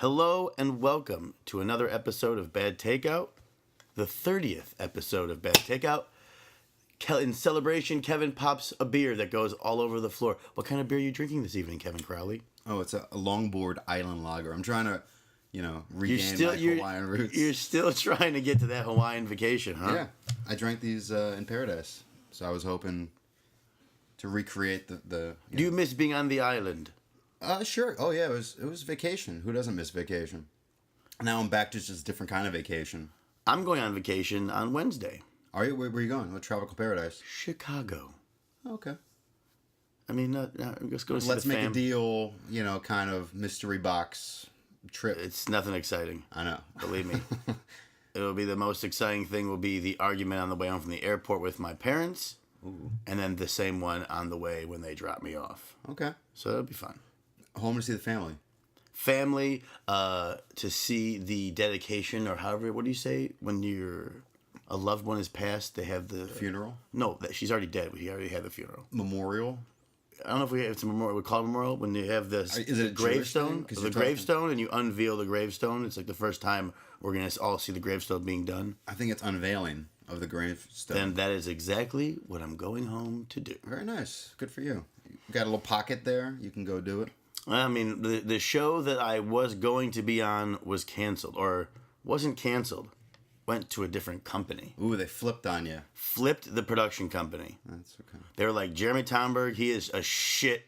Hello and welcome to another episode of Bad Takeout, the 30th episode of Bad Takeout. In celebration, Kevin pops a beer that goes all over the floor. What kind of beer are you drinking this evening, Kevin Crowley? Oh, it's a Longboard Island Lager. I'm trying to, regain my Hawaiian roots. You're still trying to get to that Hawaiian vacation, huh? Yeah, I drank these in paradise, so I was hoping to recreate the. Do you miss being on the island? Sure. Oh yeah, it was vacation. Who doesn't miss vacation? Now I'm back to just a different kind of vacation. I'm going on vacation on Wednesday. Are you? Where are you going? What tropical paradise? Chicago. Oh, okay. I mean, just go to see Let's the make fam. a deal. Kind of mystery box trip. It's nothing exciting. I know. Believe me. It'll be the most exciting thing will be the argument on the way home from the airport with my parents. Ooh. And then the same one on the way when they drop me off. Okay. So that'll be fun. Home to see the family. Family, to see the dedication or however, what do you say? When a loved one is passed, they have the... Funeral? No, she's already dead. We already had the funeral. Memorial? I don't know if it's a memorial. We call it a memorial when you have Is it a gravestone. Jewish thing? The gravestone, and you unveil the gravestone. It's like the first time we're going to all see the gravestone being done. I think it's unveiling of the gravestone. And that is exactly what I'm going home to do. Very nice. Good for you. You got a little pocket there. You can go do it. I mean, the show that I was going to be on was canceled, or wasn't canceled. Went to a different company. Ooh, they flipped on you. Flipped the production company. That's okay. They were like, Jeremy Tomberg, he is a shit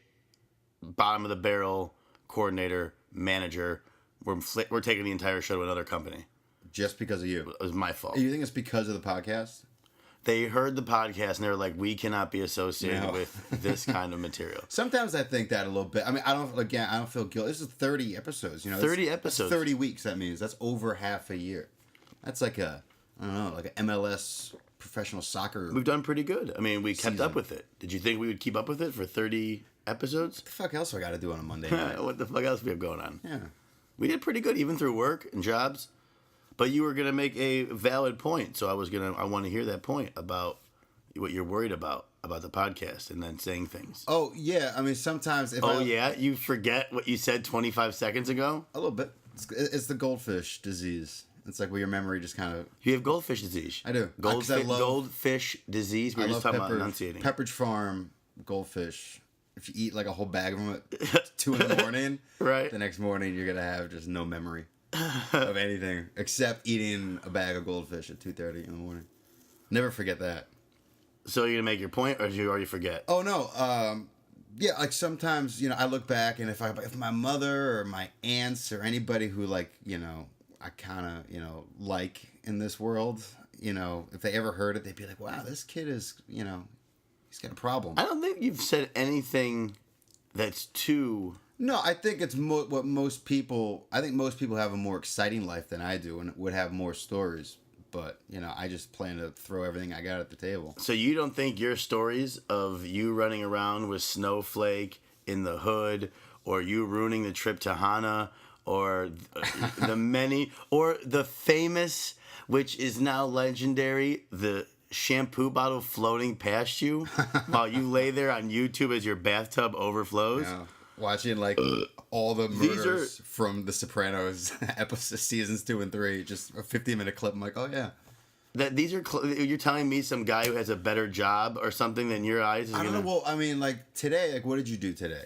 bottom of the barrel coordinator, manager. We're taking the entire show to another company. Just because of you. It was my fault. You think it's because of the podcast? They heard the podcast and they were like, we cannot be associated with this kind of material. Sometimes I think that a little bit. I mean, I don't feel guilty. This is 30 episodes. 30 episodes. That's 30 weeks, that means. That's over half a year. That's like like an MLS professional soccer. We've done pretty good. I mean, we kept up with it. Did you think we would keep up with it for 30 episodes? What the fuck else do I got to do on a Monday night? What the fuck else do we have going on? Yeah. We did pretty good, even through work and jobs. But you were going to make a valid point, so I want to hear that point about what you're worried about the podcast and then saying things. Oh, yeah. I mean, sometimes if you forget what you said 25 seconds ago? A little bit. It's the goldfish disease. It's like where your memory just kind of... You have goldfish disease. I do. Goldfish disease. We were just talking about enunciating. Pepperidge Farm goldfish. If you eat like a whole bag of them at 2 a.m, right? The next morning you're going to have just no memory of anything except eating a bag of goldfish at 2:30 in the morning. Never forget that. So you're going to make your point, or did you already forget? Oh, no. Yeah, like sometimes, I look back and if my mother or my aunts or anybody who I kind of, like in this world, if they ever heard it, they'd be like, wow, this kid is, he's got a problem. I don't think you've said anything that's too... No, I think it's what most people... I think most people have a more exciting life than I do and would have more stories. But, I just plan to throw everything I got at the table. So you don't think your stories of you running around with Snowflake in the hood, or you ruining the trip to Hana, or or the famous, which is now legendary, the shampoo bottle floating past you while you lay there on YouTube as your bathtub overflows? Yeah. Watching all the murders from The Sopranos episodes, seasons 2 and 3, just a 15-minute clip. I'm like, oh yeah. That these are you're telling me some guy who has a better job or something than your eyes is I don't know. Well, I mean, today, what did you do today?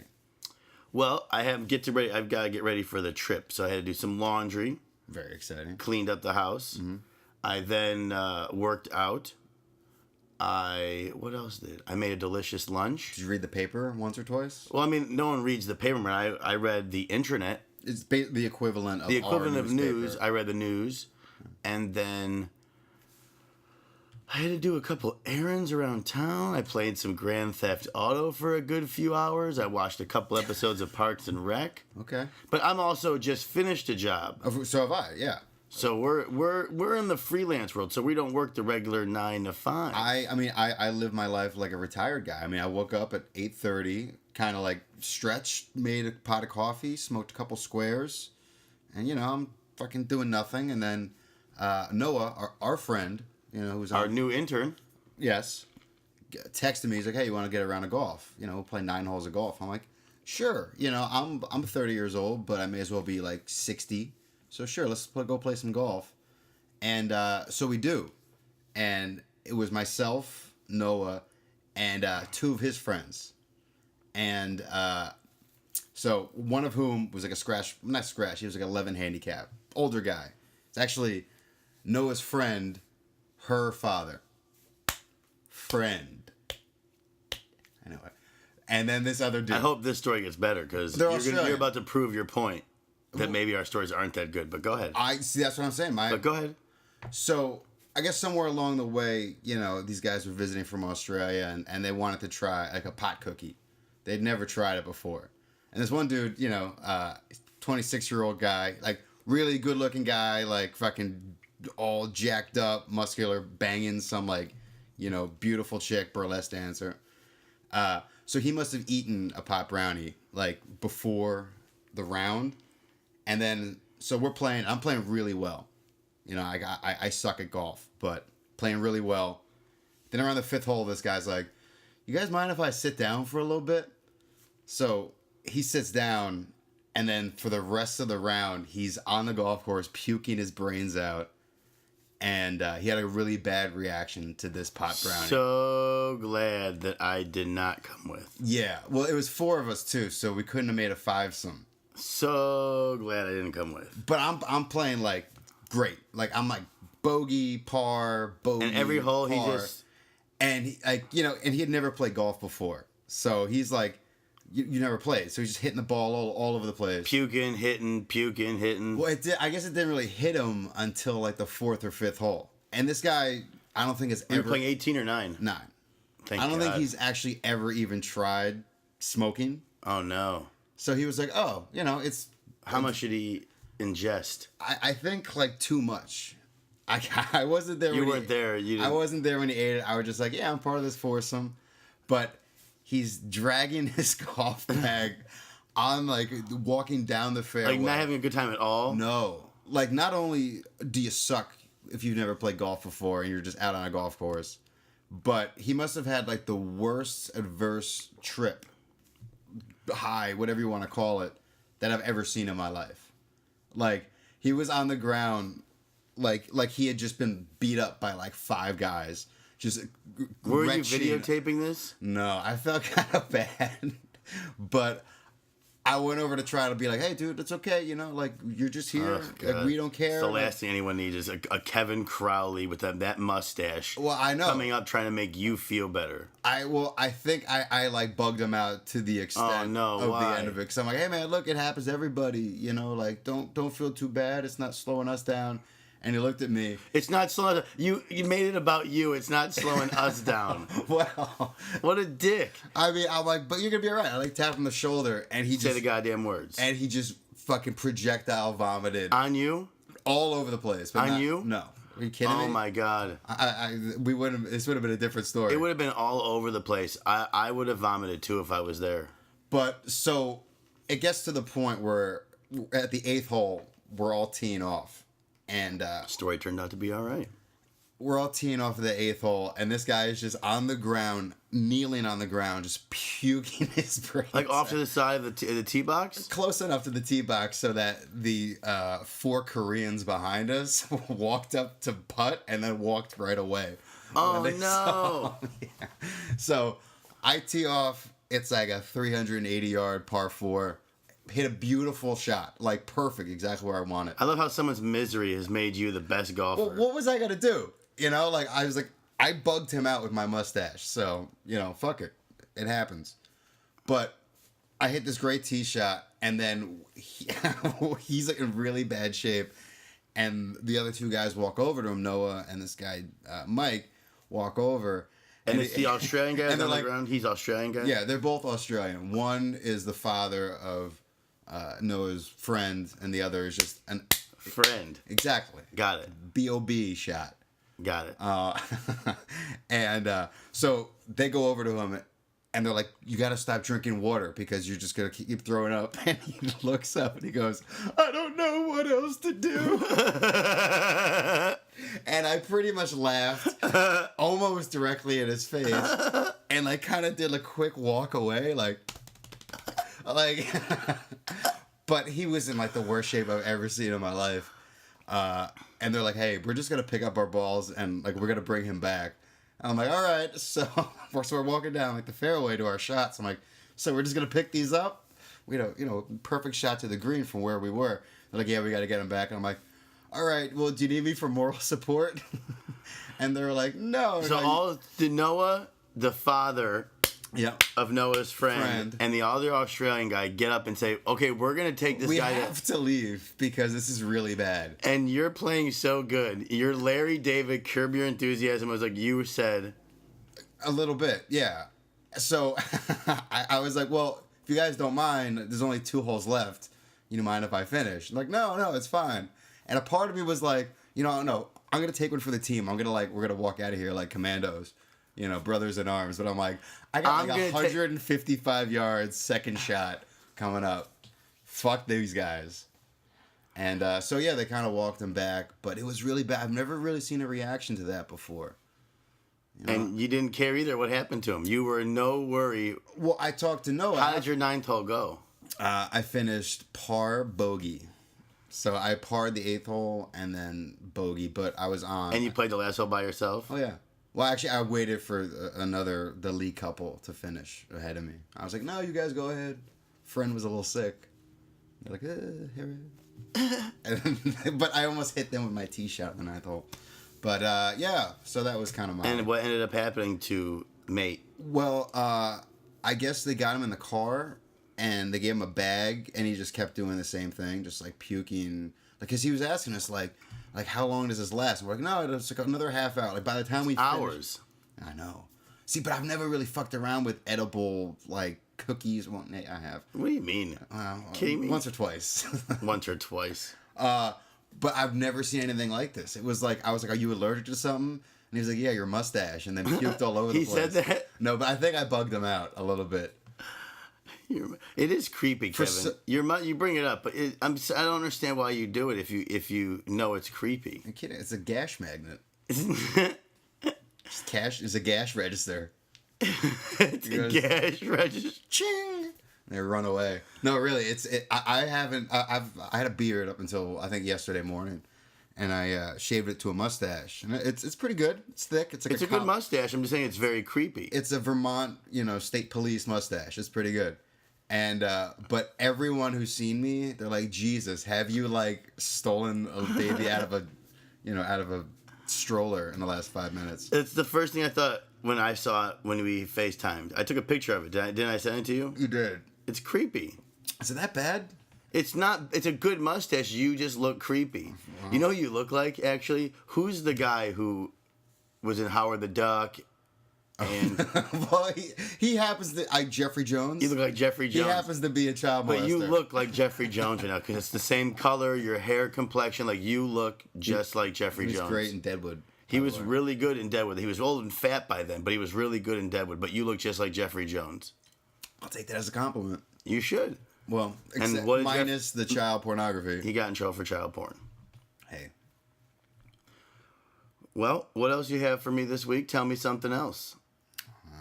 Well, I've got to get ready for the trip, so I had to do some laundry. Very exciting. Cleaned up the house. Mm-hmm. I then worked out. What else did I made a delicious lunch. Did you read the paper once or twice? Well, I mean, no one reads the paper, but I read the intranet. It's the equivalent of news. I read the news, and then I had to do a couple errands around town. I played some Grand Theft Auto for a good few hours. I watched a couple episodes of Parks and Rec. Okay. But I'm also just finished a job. So have I. Yeah. So we're in the freelance world, so we don't work the regular 9 to 5. I live my life like a retired guy. I mean, I woke up at 8:30, kind of stretched, made a pot of coffee, smoked a couple squares, and I'm fucking doing nothing. And then Noah, our friend, who's our new intern, yes, texted me. He's like, hey, you want to get a round of golf? We'll play 9 holes of golf. I'm like, sure, I'm 30 years old, but I may as well be like 60. So sure, let's go play some golf. And so we do. And it was myself, Noah, and two of his friends. And so one of whom was like not scratch, he was like 11 handicap. Older guy. It's actually Noah's friend, her father. Friend. I know it. And then this other dude. I hope this story gets better because you're about to prove your point that maybe our stories aren't that good. But go ahead. See, that's what I'm saying. But go ahead. So I guess somewhere along the way, these guys were visiting from Australia and they wanted to try like a pot cookie. They'd never tried it before. And this one dude, 26-year-old guy, like really good looking guy, like fucking all jacked up, muscular, banging some like, beautiful chick, burlesque dancer. So he must have eaten a pot brownie like before the round. And then, so I'm playing really well. I suck at golf, but playing really well. Then around the 5th hole, this guy's like, you guys mind if I sit down for a little bit? So he sits down, and then for the rest of the round, he's on the golf course puking his brains out. And he had a really bad reaction to this pot brownie. So glad that I did not come with. Yeah, well, it was 4 of us too, so we couldn't have made a 5-some. So glad I didn't come with. But I'm playing like great. Like I'm like bogey, par, bogey. And every hole par. he just. And he, and he had never played golf before, so he's like, you never played, so he's just hitting the ball all over the place. Puking, hitting. Well, I guess it didn't really hit him until like the 4th or 5th hole. And this guy, I don't think has ever. You're playing 18 or 9? 9. Thank I don't think God. he's actually ever even tried smoking. Oh no. So he was like, oh, it's. How much did he ingest? I think like too much. I wasn't there. You weren't there. I wasn't there when he ate it. I was just like, yeah, I'm part of this foursome. But he's dragging his golf bag on, like, walking down the fairway. Like, not having a good time at all? No. Like, not only do you suck if you've never played golf before and you're just out on a golf course, but he must have had, like, the worst adverse trip, high, whatever you want to call it, that I've ever seen in my life. Like, he was on the ground like he had just been beat up by, like, 5 guys. Just Were you retching. videotaping this? No, I felt kind of bad. But I went over to try to be like, hey, dude, it's okay. Like, you're just here. Like, we don't care. It's the last thing anyone needs is a Kevin Crowley with that mustache. Well, I know. Coming up trying to make you feel better. I think I like bugged him out to the extent of why? the end of it. Because I'm like, hey, man, look, it happens to everybody. Like, don't feel too bad. It's not slowing us down. And he looked at me. It's not slowing. You made it about you. It's not slowing us down. Well, what a dick. I mean, I'm like, but you're gonna be all right. I like tap him the shoulder, and he Say the goddamn words. And he just fucking projectile vomited on you, all over the place. But on you? No. Are you kidding me? Oh my God. We wouldn't. This would have been a different story. It would have been all over the place. I would have vomited too if I was there. But so it gets to the point where at the 8th hole, we're all teeing off. And story turned out to be all right. We're all teeing off of the 8th hole, and this guy is just on the ground, kneeling on the ground, just puking his brains. Like off to the side of the tee box? Close enough to the tee box so that the 4 Koreans behind us walked up to putt and then walked right away. Oh, no. Yeah. So I tee off. It's like a 380-yard par 4. Hit a beautiful shot, like perfect, exactly where I want it. I love how someone's misery has made you the best golfer. Well, what was I gonna do? Like I was like, I bugged him out with my mustache, so fuck it, it happens. But I hit this great tee shot, and then he's like in really bad shape, and the other 2 guys walk over to him, Noah and this guy Mike, walk over. And it's the Australian guy on the like, ground? He's Australian guy? Yeah, they're both Australian. One is the father of Noah's friend, and the other is just an friend. Exactly. Got it. B.O.B. shot. Got it. And so they go over to him, and they're like, you got to stop drinking water because you're just going to keep throwing up. And he looks up and he goes, I don't know what else to do. And I pretty much laughed almost directly in his face and like kind of did a quick walk away, like Like, but he was in like the worst shape I've ever seen in my life. And they're like, hey, we're just going to pick up our balls and like, we're going to bring him back. And I'm like, all right. So we're walking down like the fairway to our shots. I'm like, so we're just going to pick these up? We had a, perfect shot to the green from where we were. They're like, yeah, we got to get him back. And I'm like, all right, well, do you need me for moral support? And they're like, no. So did Noah, the father of Noah's friend, and the other Australian guy get up and say, okay, we're going to take this guy. We have to leave because this is really bad. And you're playing so good. Your Larry David, Curb Your Enthusiasm was like you said. A little bit, yeah. So I was like, well, if you guys don't mind, there's only 2 holes left. You mind if I finish? I'm like, no, it's fine. And a part of me was like, no, I'm going to take one for the team. We're going to walk out of here like commandos. Brothers in arms. But I'm like, I got like 155 yards, second shot coming up. Fuck these guys. And so, yeah, they kind of walked him back. But it was really bad. I've never really seen a reaction to that before. And you didn't care either what happened to him. You were no worry. Well, I talked to Noah. How did your 9th hole go? I finished par bogey. So I parred the 8th hole and then bogey, but I was on. And you played the last hole by yourself? Oh, yeah. Well, actually, I waited for the lead couple to finish ahead of me. I was like, no, you guys go ahead. Friend was a little sick. They're like, here we But I almost hit them with my tee shot in the 9th hole. But, yeah, so that was kind of my... And what ended up happening to Mate? Well, I guess they got him in the car, and they gave him a bag, and he just kept doing the same thing, just, like, puking. Because he was asking us, like, how long does this last? And we're like, no, it's like another half hour. Like, by the time we finish... Hours. I know. See, but I've never really fucked around with edible, like, cookies. Well, I have. What do you mean? Kidding me? Once or twice. Once or twice. But I've never seen anything like this. It was like, I was like, are you allergic to something? And he was like, yeah, your mustache. And then puked all over the place. He said that? No, but I think I bugged him out a little bit. It is creepy, Kevin. You bring it up, but I don't understand why you do it if you know it's creepy. I'm kidding. It's a gash magnet. It's a gash register. It's a gash register. Ching! They run away. No, really. I had a beard up until I think yesterday morning, and I shaved it to a mustache, and it's pretty good. It's thick. It's like a good mustache. I'm just saying it's very creepy. It's a Vermont, state police mustache. It's pretty good. And but everyone who's seen me, they're like, Jesus, have you like stolen a baby out of a stroller in the last 5 minutes? It's the first thing I thought when I saw it when we FaceTimed. I took a picture of it. Didn't I send it to you? You did. It's creepy. Is it that bad? It's not. It's a good mustache. You just look creepy. Wow. You know who you look like, actually? Who's the guy who was in Howard the Duck? And well, he happens to... Jeffrey Jones? You look like Jeffrey Jones. He happens to be a child molester. But you look like Jeffrey Jones right now because it's the same color, your hair complexion. Like, you look just like Jeffrey Jones. He was great in Deadwood. He was really good in Deadwood. He was old and fat by then, but he was really good in Deadwood. But you look just like Jeffrey Jones. I'll take that as a compliment. You should. Well, minus the child pornography. He got in trouble for child porn. Hey. Well, what else you have for me this week? Tell me something else.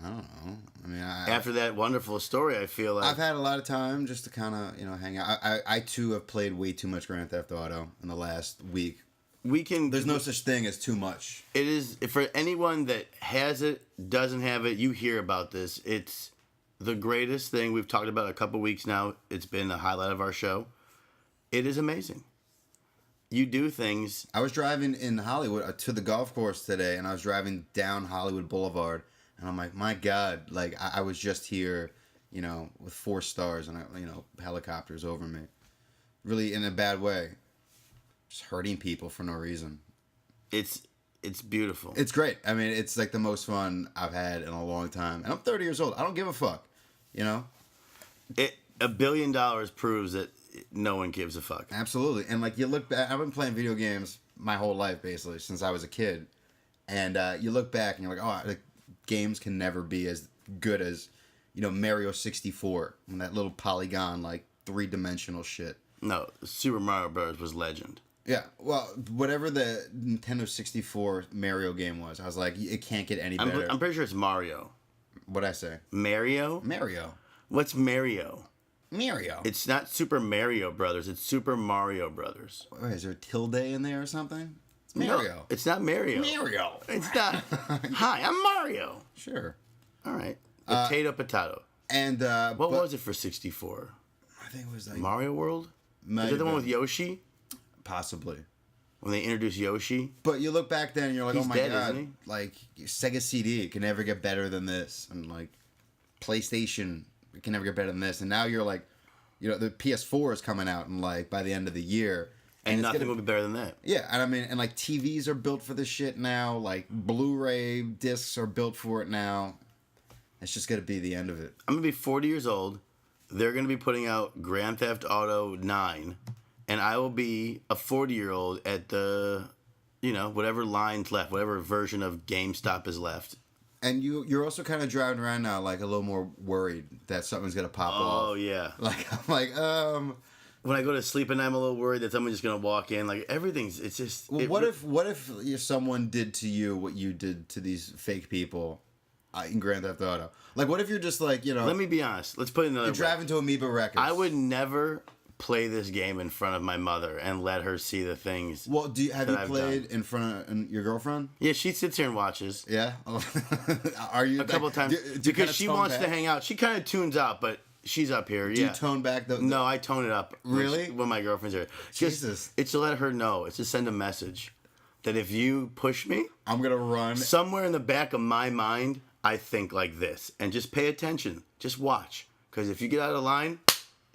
I don't know. I mean, after that wonderful story, I feel like I've had a lot of time just to kind of hang out. I too have played way too much Grand Theft Auto in the last week. There's no such thing as too much. It is for anyone that has it, doesn't have it. You hear about this. It's the greatest thing we've talked about a couple weeks now. It's been a highlight of our show. It is amazing. You do things. I was driving in Hollywood to the golf course today, and I was driving down Hollywood Boulevard. And I'm like, my God, like, I was just here, with 4 stars and, helicopters over me. Really in a bad way. Just hurting people for no reason. It's beautiful. It's great. I mean, it's like the most fun I've had in a long time. And I'm 30 years old. I don't give a fuck, $1 billion proves that no one gives a fuck. Absolutely. And, like, you look back, I've been playing video games my whole life, basically, since I was a kid. And you look back and you're like, oh, games can never be as good as, Mario 64, and that little polygon, like, 3-dimensional shit. No, Super Mario Bros. Was legend. Yeah, well, whatever the Nintendo 64 Mario game was, I was like, it can't get any better. I'm pretty sure it's Mario. What'd I say? Mario? Mario. What's Mario? Mario. It's not Super Mario Brothers. It's Super Mario Brothers. Wait, is there tilde in there or something? It's No, Mario. it's not Mario. Mario. It's not. Hi, I'm Mario. Sure. All right. Potato. And What was it for 64? I think it was like Mario World? might Is it have the one been. with Yoshi? Possibly. When they introduced Yoshi? But you look back then and you're like, He's oh my dead, god, isn't like Sega CD can never get better than this, and like PlayStation can never get better than this, and now you're like, you know, the PS4 is coming out, and like by the end of the year, And it's nothing gonna- will be better than that. Yeah, and I mean, and like TVs are built for this shit now, like Blu-ray discs are built for it now. It's just gonna be the end of it. I'm going to be 40 years old. They're going to be putting out Grand Theft Auto 9. And I will be a 40-year-old at the, you know, whatever line's left, whatever version of GameStop is left. And you're also kind of driving around now, like a little more worried that something's gonna pop off. Oh, yeah. Like I'm like, When I go to sleep at night, I'm a little worried that someone's just going to walk in. Like, everything's, it's just... well, what if someone did to you what you did to these fake people in Grand Theft Auto? Like, what if you're just like, you know, Let me be honest. Let's put it another you're way. driving to Amoeba Records. I would never play this game in front of my mother and let her see the things. Well, have you that I've played in front of your girlfriend? Yeah, she sits here and watches Yeah. Are you a couple times because she wants to hang out. She kind of tunes out, but she's up here. Do Yeah. you tone back the? No, I tone it up. Really? When my girlfriend's here. Jesus. It's to let her know. It's to send a message that if you push me, I'm gonna run. somewhere in the back of my mind, I think like this. And just pay attention. Just watch. Because if you get out of line,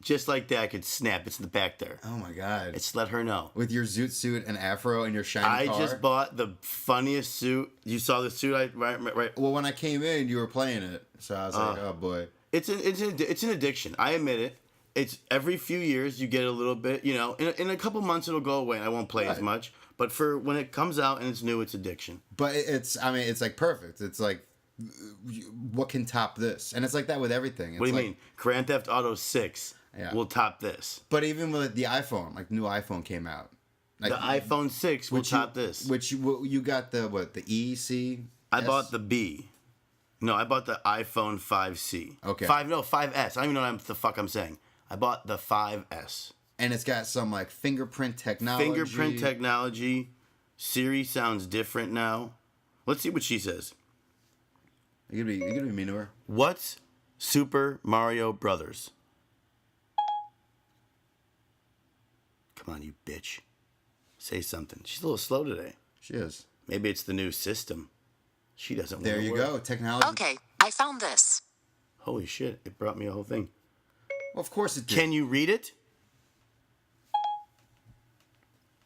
just like that, I could snap. It's in the back there. Oh my god! It's let her know. With your zoot suit and afro and your shiny I car. just bought the funniest suit. You saw the suit, right? Well, when I came in, you were playing it, so I was like, oh boy. It's an addiction. I admit it. It's every few years you get a little bit. You know, in a couple months it'll go away and I won't play as Right. much. But for when it comes out and it's new, it's addiction. But it's like perfect. It's like, what can top this? And it's like that with everything. It's What do you like, mean? Grand Theft Auto 6 Yeah. will top this. But even with the iPhone, like new iPhone came out. Like, The iPhone 6 will top this. Which you got the E, C? I S? bought the B. No, I bought the iPhone 5C. Okay. 5S. I don't even know what the fuck I'm saying. I bought the 5S. And it's got some like fingerprint technology. Fingerprint technology. Siri sounds different now. Let's see what she says. You gonna be mean to her? What's Super Mario Brothers? Come on, you bitch. Say something. She's a little slow today. She is. Maybe it's the new system. She doesn't want There to you work. go. Technology. Okay, I found this. Holy shit, it brought me a whole thing. Well, of course it did. Can you read it?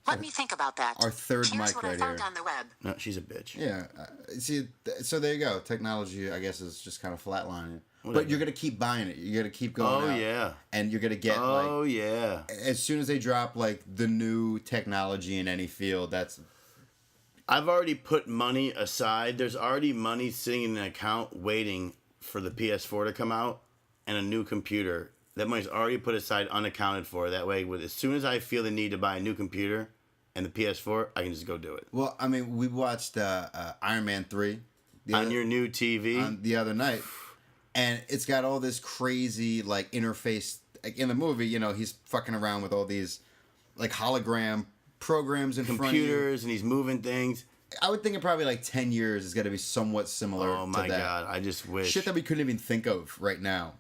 Let me think about that. Our third Here's mic what right I found here. on the web. No, she's a bitch. Yeah. See, so there you go. Technology, I guess, is just kind of flatlining. Whatever. But you're gonna keep buying it. You're gonna keep going. Oh, out. yeah. And you're gonna get Oh, yeah. as soon as they drop like the new technology in any field, that's I've already put money aside. There's already money sitting in an account waiting for the PS4 to come out and a new computer. That money's already put aside unaccounted for. That way, as soon as I feel the need to buy a new computer and the PS4, I can just go do it. well. I mean, we watched Iron Man 3 On your new TV? the other night, and it's got all this crazy like interface. Like in the movie, you know, he's fucking around with all these like hologram programs in front of you. Computers, and he's moving things. I would think in probably like 10 years is going to be somewhat similar Oh, my to that. God. I just wish. Shit that we couldn't even think of right now.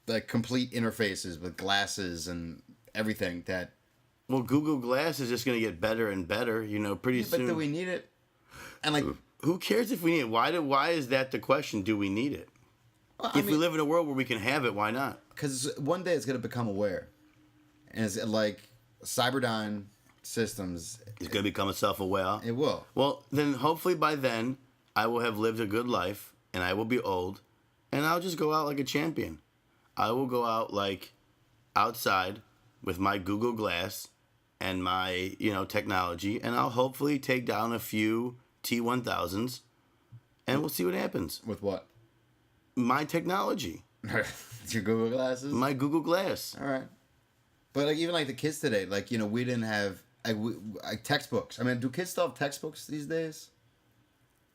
Like complete interfaces with glasses and everything that... Well, Google Glass is just going to get better and better, you know, pretty But soon. do we need it? And like... Who cares if we need it? Why is that the question? Do we need it? Well, If we live in a world where we can have it, why not? Because one day it's going to become aware. And it's like Cyberdyne systems... It's going to become a self-aware. It will. Well, then hopefully by then, I will have lived a good life, and I will be old, and I'll just go out like a champion. I will go out like outside with my Google Glass and my, technology, and I'll hopefully take down a few T1000s, and we'll see what happens. With what? My technology. Your Google glasses? My Google Glass. All right. But like even like the kids today, like, we didn't have like textbooks. I mean, do kids still have textbooks these days?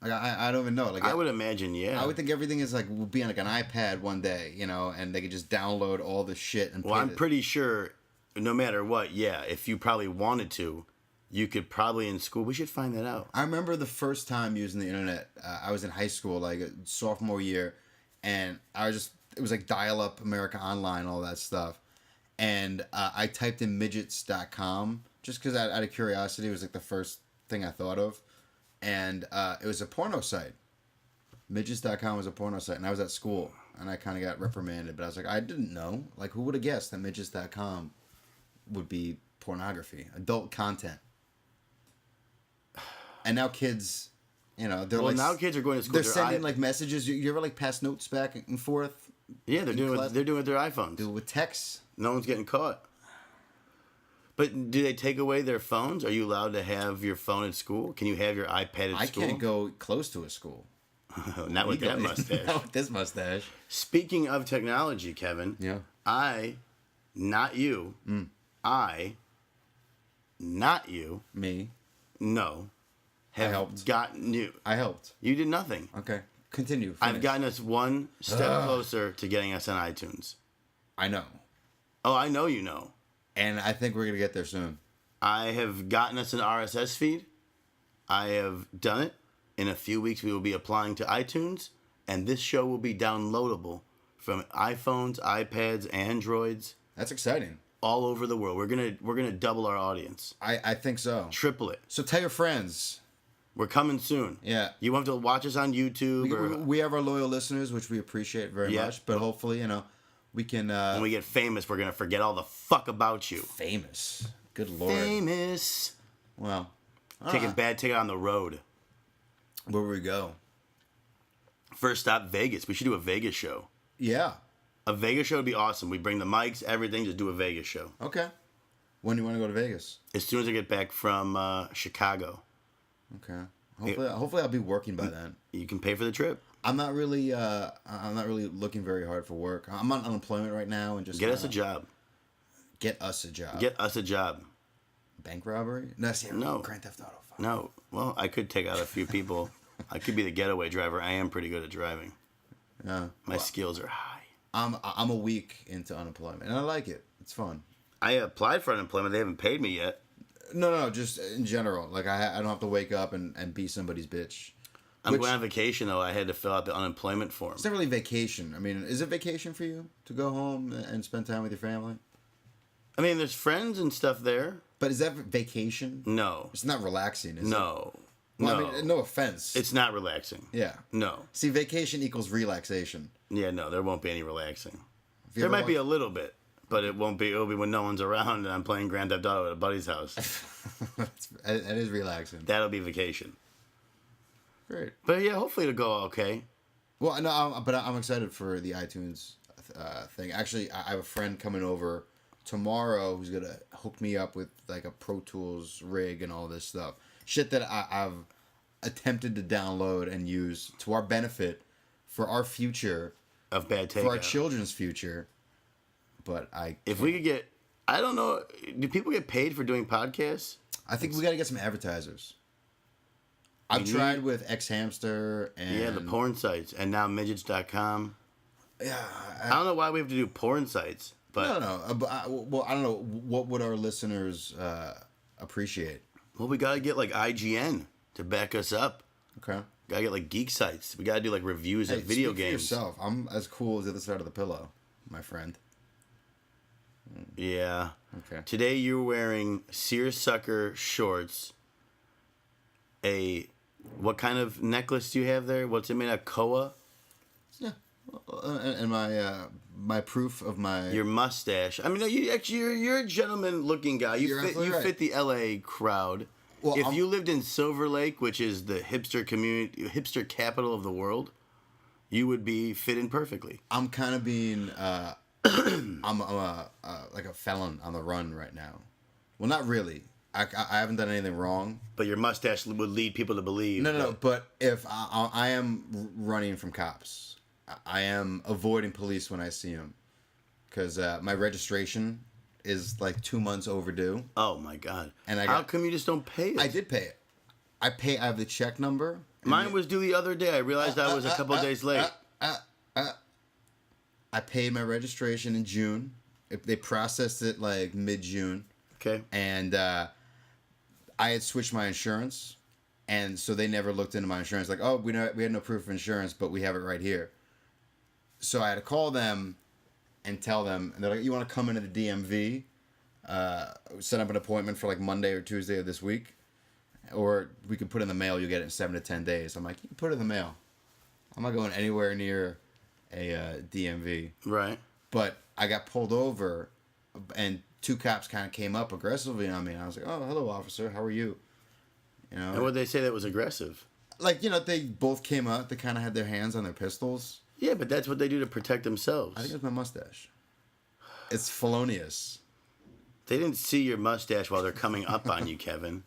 Like I don't even know. Like I would imagine, yeah. I would think everything is like will be on like an iPad one day, you know, and they could just download all the shit and. Well, I'm pretty sure, no matter what, yeah, if you probably wanted to, you could probably in school. We should find that out. I remember the first time using the internet. I was in high school, like sophomore year, and it was like dial-up America Online, all that stuff, and I typed in midgets.com just because out of curiosity. It was like the first thing I thought of, and it was a porno site. Midgets.com was a porno site, and I was at school, and I kind of got reprimanded, but I was like, I didn't know. Like, who would have guessed that midgets.com would be pornography, adult content? And now kids, you know, they're now kids are going to school. They're sending like messages. You ever like pass notes back and forth? Yeah, they're doing it with their iPhones. Do it with texts. No one's getting caught. But do they take away their phones? Are you allowed to have your phone at school? Can you have your iPad at school? I can't go close to a school. Not with that mustache. Not with this mustache. Speaking of technology, Kevin. Yeah. Not you. Not you. Me. No. Have helped. Gotten you. I helped. You did nothing. Okay. Continue. Finish. I've gotten us one step closer to getting us on iTunes. I know. Oh, I know you know. And I think we're going to get there soon. I have gotten us an RSS feed. I have done it. In a few weeks, we will be applying to iTunes, and this show will be downloadable from iPhones, iPads, Androids. That's exciting. All over the world. We're gonna double our audience. I think so. Triple it. So tell your friends. We're coming soon. Yeah. You want to watch us on YouTube? We have our loyal listeners, which we appreciate very much. But hopefully, you know, we can... when we get famous, we're going to forget all the fuck about you. Famous. Good Lord. Famous. Well. Taking bad ticket on the road. Where would we go? First stop, Vegas. We should do a Vegas show. Yeah. A Vegas show would be awesome. We bring the mics, everything, just do a Vegas show. Okay. When do you want to go to Vegas? As soon as I get back from Chicago. Okay. Hopefully I'll be working by then. You can pay for the trip. I'm not really looking very hard for work. I'm on unemployment right now and just get us a job. Get us a job. Get us a job. Bank robbery? No. Grand Theft Auto. Fine. No. Well, I could take out a few people. I could be the getaway driver. I am pretty good at driving. Yeah. My skills are high. I'm a week into unemployment and I like it. It's fun. I applied for unemployment. They haven't paid me yet. No, just in general. Like I don't have to wake up and be somebody's bitch. I'm going on vacation though. I had to fill out the unemployment form. It's not really vacation. I mean, is it vacation for you to go home and spend time with your family? I mean, there's friends and stuff there. But is that vacation? No. It's not relaxing, is it? No. Well, I mean, no offense. It's not relaxing. Yeah. No. See, vacation equals relaxation. Yeah, no, there won't be any relaxing. There might be a little bit, but it won't be. It'll be when no one's around and I'm playing Grand Theft Auto at a buddy's house. That is relaxing. That'll be vacation. Great. But yeah, hopefully it'll go okay. Well, no, but I'm excited for the iTunes thing. Actually, I have a friend coming over tomorrow who's gonna hook me up with like a Pro Tools rig and all this stuff. Shit that I've attempted to download and use to our benefit for our future of bad takeout. For our children's future. But if we could get, I don't know, do people get paid for doing podcasts? I think we got to get some advertisers. I've tried with X Hamster and the porn sites and now midgets.com. Yeah, I don't know why we have to do porn sites, but no. Well, I don't know. What would our listeners appreciate? Well, we gotta get like IGN to back us up. Okay. Gotta get like geek sites. We gotta do like reviews of video games. For yourself. I'm as cool as the other side of the pillow, my friend. Yeah. Okay. Today you're wearing seersucker shorts. What kind of necklace do you have there? What's it made of? Koa? Yeah. And my proof of my your mustache. I mean, you're a gentleman-looking guy. You fit the LA crowd. Well, if you lived in Silver Lake, which is the hipster capital of the world, you would be fit in perfectly. I'm kind of being I'm like a felon on the run right now. Well, not really. I haven't done anything wrong. But your mustache would lead people to believe. No. But if I am running from cops, I am avoiding police when I see them, because my registration is like 2 months overdue. Oh my god! And how come you just don't pay it? I did pay it. I have the check number. Mine was due the other day. I realized I was a couple days late. I paid my registration in June. They processed it like mid-June. Okay. And I had switched my insurance, and so they never looked into my insurance. Like, oh, we had no proof of insurance, but we have it right here. So I had to call them and tell them, and they're like, you want to come into the DMV, set up an appointment for like Monday or Tuesday of this week, or we could put it in the mail. You'll get it in 7 to 10 days. I'm like, you can put it in the mail. I'm not going anywhere near a DMV. Right. But I got pulled over, and 2 cops kind of came up aggressively on me. And I was like, oh, hello, officer. How are you? You know. And what did they say that was aggressive? Like, you know, they both came up. They kind of had their hands on their pistols. Yeah, but that's what they do to protect themselves. I think it's my mustache. It's felonious. They didn't see your mustache while they're coming up on you, Kevin.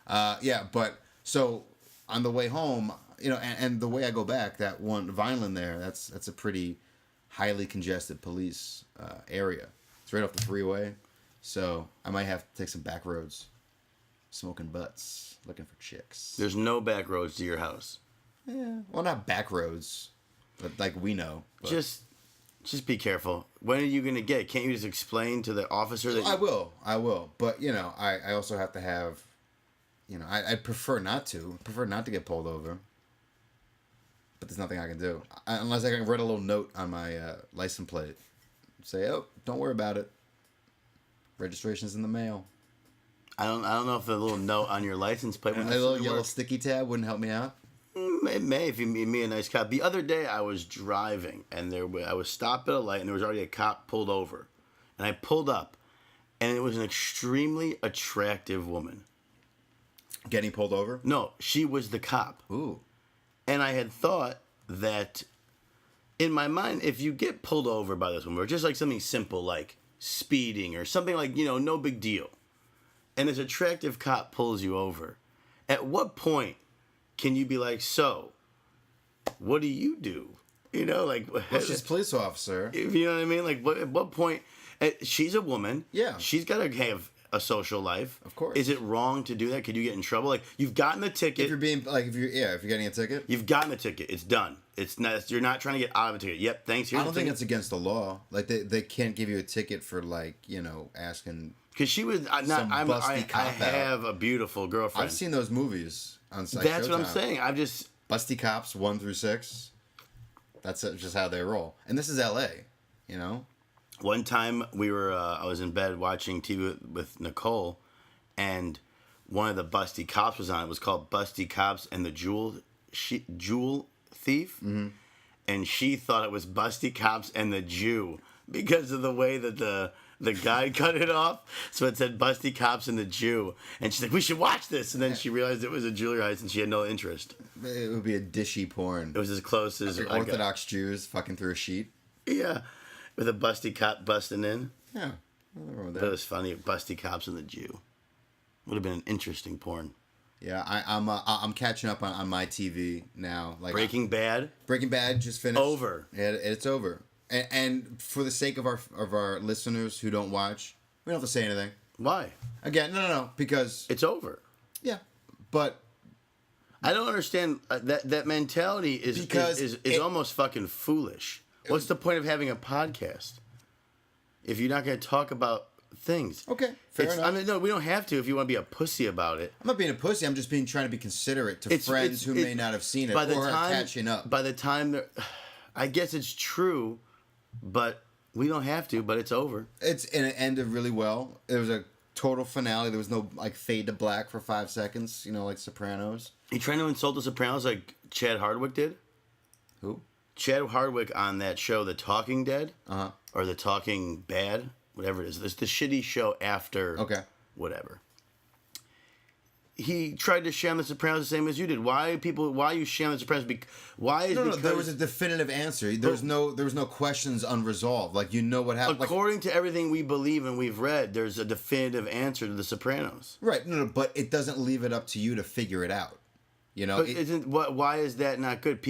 Yeah, but so on the way home, you know, and the way I go back, that one Vineland there, that's a pretty highly congested police area. It's right off the freeway, so I might have to take some back roads, smoking butts, looking for chicks. There's no back roads to your house. Yeah, well, not back roads, but like we know. But. Just be careful. When are you gonna get it? Can't you just explain to the officer that? I will. But you know, I also have to have. You know, I'd prefer not to. Prefer not to get pulled over. But there's nothing I can do. Unless I can write a little note on my license plate. Say, oh, don't worry about it. Registration's in the mail. I don't know if the little note on your license plate would A little yellow sticky tab wouldn't help me out. It may if you meet me a nice cop. The other day I was driving and I was stopped at a light and there was already a cop pulled over. And I pulled up and it was an extremely attractive woman. Getting pulled over? No, she was the cop. Ooh. And I had thought that, in my mind, if you get pulled over by this woman, or just like something simple like speeding or something like, you know, no big deal, and this attractive cop pulls you over, at what point can you be like, so, what do you do? You know, like... Well, she's a police officer. You know what I mean? Like, at what point... She's a woman. Yeah. She's got to have a social life. Of course. Is it wrong to do that? Could you get in trouble? Like, you've gotten the ticket. If you're being like, if you're getting a ticket, you've gotten the ticket. It's done. It's not. You're not trying to get out of a ticket. Yep. Thanks. Here's I don't the think ticket. it's against the law. Like they can't give you a ticket for like, you know, asking. Because she was not. Some I busty cop have a beautiful girlfriend. I've seen those movies on. Like, That's what I'm Showtime. saying. I've just Busty cops 1 through 6. That's just how they roll. And this is L.A. You know. One time I was in bed watching TV with Nicole, and one of the busty cops was on. It was called Busty Cops and the Jewel Thief, mm-hmm. And she thought it was Busty Cops and the Jew because of the way that the guy cut it off. So it said Busty Cops and the Jew, and she's like, "We should watch this." And then she realized it was a jewelry heist, and she had no interest. It would be a dishy porn. It was as close as like Orthodox Jews fucking through a sheet. Yeah, with a busty cop busting in. Yeah, nothing wrong with that. But it was funny. Busty Cops and the Jew would have been an interesting porn. Yeah, I'm catching up on my TV now. Like Breaking Bad just finished. over. It's over. And for the sake of our listeners who don't watch, we don't have to say anything. Why? Again, no, because It's over. yeah, but I don't understand that mentality is almost fucking foolish. What's the point of having a podcast if you're not going to talk about things? Okay, fair enough. I mean, no, we don't have to if you want to be a pussy about it. I'm not being a pussy. I'm just trying to be considerate to friends who may not have seen it or are catching up. By the time, I guess it's true, but we don't have to. But it's over. And it ended really well. There was a total finale. There was no like fade to black for 5 seconds. You know, like Sopranos. You trying to insult the Sopranos like Chad Hardwick did? Who? Chad Hardwick on that show, The Talking Dead, or The Talking Bad, whatever it is. It's the shitty show after whatever. He tried to sham The Sopranos the same as you did. Why you sham The Sopranos? No, there was a definitive answer. There was no questions unresolved. Like, you know what happened. According to everything we believe and we've read, there's a definitive answer to The Sopranos. Right. No, but it doesn't leave it up to you to figure it out. You know, but why is that not good?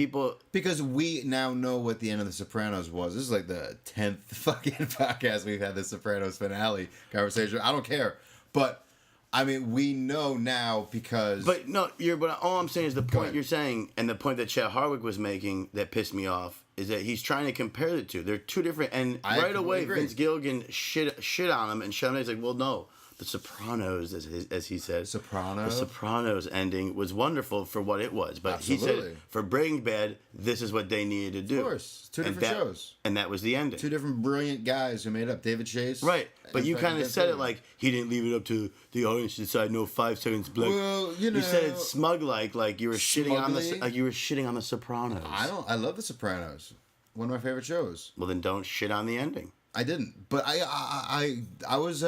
Because we now know what the end of The Sopranos was. This is like the 10th fucking podcast we've had the Sopranos finale conversation. I don't care, but I mean, we know now because. But no, but all I'm saying is the point ahead. you're saying, and the point that Chet Harwick was making that pissed me off is that he's trying to compare the two. They're two different, and I right away completely agree. Vince Gilligan shit on him, and Sean He's like, well, no. The Sopranos, as he said. Sopranos? The Sopranos ending was wonderful for what it was. But he Absolutely. said, for Breaking Bad, this is what they needed to do. Of course. Two And different that- shows. And that was the ending. Two different brilliant guys who made up David Chase. Right. But and you fucking kind of Vince said it Gilligan. like he didn't leave it up to the audience to decide. No, 5 seconds blank. Well, you You said know- it smug like you were shitting on Smugly? the Sopranos. I love The Sopranos. One of my favorite shows. Well, then don't shit on the ending. I didn't, but I was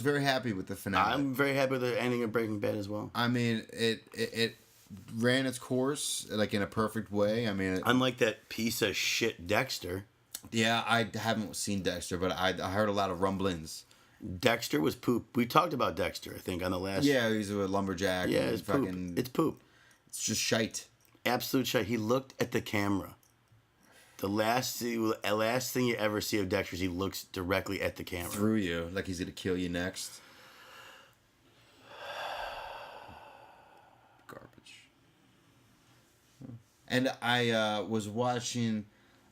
very happy with the finale. I'm very happy with the ending of Breaking Bad as well. I mean, it ran its course like in a perfect way. I mean, Unlike that piece of shit Dexter. yeah, I haven't seen Dexter, but I heard a lot of rumblings. Dexter was poop. We talked about Dexter, I think, on the last. Yeah, he's a lumberjack. Yeah, and it's poop. It's poop. It's just shite. Absolute shit. He looked at the camera. The last thing you ever see of Dexter is he looks directly at the camera. Through you, like he's gonna kill you next. Garbage. And I was watching.